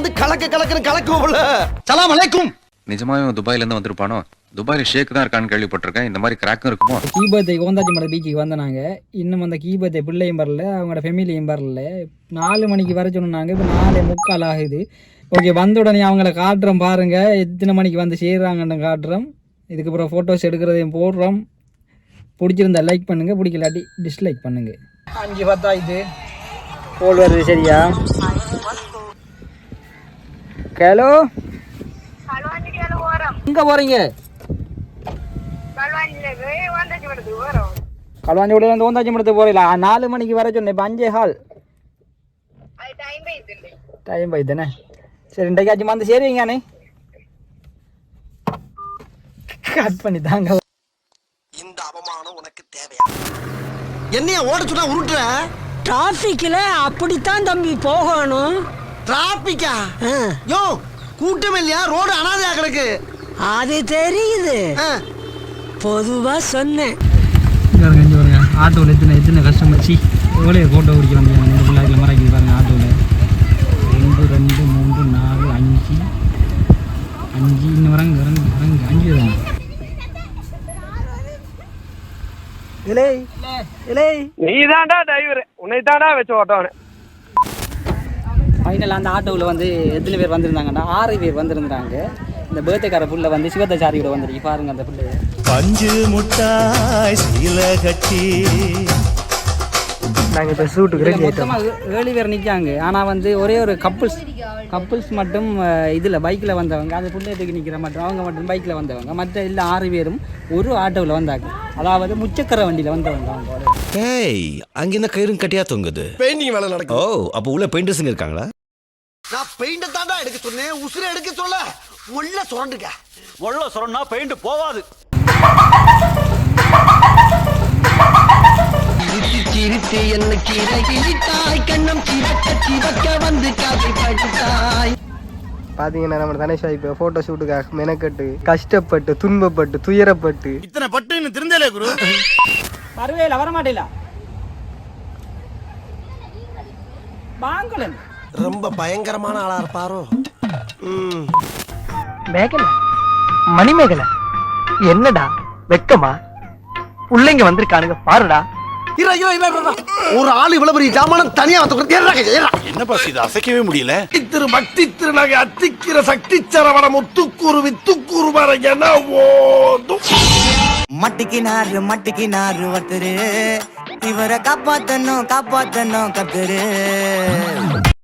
வந்து கலக்குன்னு கலக்குவோம்ல. சலாம் அலைக்கும். நிஜமாவே துபாயில இருந்து வந்திருப்பானோ? துபாயில ஷேக் தான் இருக்கான்னு கேள்விப்பட்டிருக்கேன். இந்த மாதிரி கிராக்கும் இருக்குமோ? கீபத்தை கோந்தாச்சி மலை பீச்சுக்கு வந்தாங்க. இன்னும் அந்த கீபத்தை பிள்ளையும் வரல, அவங்களோட ஃபேமிலியும் வரல. 4 மணிக்கு வர சொன்னாங்க. இப்போ 4:45 ஆகுது. ஓகே, வந்த உடனே அவங்கள காட்டுறோம் பாருங்க, எத்தனை மணிக்கு வந்து சேர்றாங்கன்னு காட்டுறோம். இதுக்கப்புறம் ஃபோட்டோஸ் எடுக்கிறதையும் போடுறோம். பிடிச்சிருந்தா லைக் பண்ணுங்க, பிடிக்கலாட்டி டிஸ்லைக் பண்ணுங்க. 5:10 ஆயிடுது. கோல் வருது சரியா? ஹலோ, எங்க போறீங்க? களுவாஞ்சி இருந்து ஓந்தாச்சி மடத்துக்கு போறீங்களா? 4 மணிக்கு வர சொன்னேன். இப்போ 5:15 டைம் போய்தானே. சரி, இன்றைக்காச்சும் வந்து சேருவீங்கண்ணே. கட் பண்ணி தாங்க. இந்த அவமானம் உனக்கு தேவையா? என்னைய ஓட சொன்னா உருட்டுற? டிராபிக்ல அப்படித்தான் தம்பி போகணும். டிராபிக்கா? யோ, கூட்டம் இல்லையா? ரோடு அனாதையா கிடக்கு. அது தெரியுது, பொதுவா சொன்னேன். பாருங்க, ஆட்டோவில் எத்தனை கஷ்டம். சி எவ்வளோ ஃபோட்டோ பிடிக்க வந்தாங்க. இந்த பிள்ளைகளை மறைக்குது பாருங்க. ஆட்டோவில் 2 2 3 4 5 இன்னும் வரங்க 5 தான். நீதான்டா டிரைவர், உன்னை தான்டா வச்சு ஓட்டவனே. ஃபைனல் அந்த ஆட்டோவில் வந்து எத்தனை பேர் வந்திருந்தாங்கன்னா 6 பேர் வந்திருந்தாங்க. இந்த பேர்த்டேக்கார புள்ள வந்து சிவத்தச்சாரியோட வந்துருக்கு பாருங்க. அந்த பிள்ளைய பஞ்சு முட்டாய் சீல கட்டி நாங்கள் இப்போ ஷூட்டுக்கு ரெடி ஆகிட்டோம். 7 பேர் நிற்காங்க. ஆனால் வந்து ஒரே ஒரு கப்புள்ஸ் மட்டும் இதில் பைக்கில் வந்தவங்க. அது புள்ளையத்துக்கு நிற்கிற மட்டும் அவங்க மட்டும் பைக்கில் வந்தவங்க. மற்ற இல்லை 6 பேரும் ஒரு ஆட்டோவில் வந்தாங்க. அதாவது முச்சக்கர வண்டியில் வந்தவங்க அவங்க. ஏய், அங்க என்ன கயிறும் கட்டியா தொங்குது? பெயிண்டிங் வேலை நடக்கும். ஓ, அப்ப உள்ள பெயிண்டர்ஸுங்க இருக்காங்களா? நான் பெயிண்ட தாண்டா எடுக்க சொன்னேன், உசுரை எடுக்க சொல்ல. முள்ள சுரண்டுக்க. முள்ள சுரண்டா பெயிண்ட் போவாது. சிரித்து என்ன கீரை கிழித்தாய், கண்ணம் சிவக்க வந்து காதை படித்தாய். பார்த்தீங்கன்னா நம்ம தனேஷா இப்போ ஃபோட்டோ ஷூட்டுக்காக மெனக்கட்டு கஷ்டப்பட்டு துன்பப்பட்டு துயரப்பட்டு இத்தனை பட்டு திருந்தலே குரு. வரவேல வரமாட்டேல பாங்கலன் ரொம்ப பயங்கரமான ஆளா இருப்பாரோ. மேகலை, மணிமேகலை, என்னடா வெக்கமா? பிள்ளைங்க வந்திருக்கானுங்க பாருடா. ஒரு ஆள் இவ்வளவு பெரிய ஜாமானம் தனியா வந்து என்ன பாஸ் இது அசைக்கவே முடியல. பக்தி திருநகை அத்திக்கிற சக்தி சரவண முத்துக்கூறு வித்துக்கூறு வர என மட்டிக்கினாரு ஒருத்தரு, இவரை காப்பாத்தணும் கத்துரு.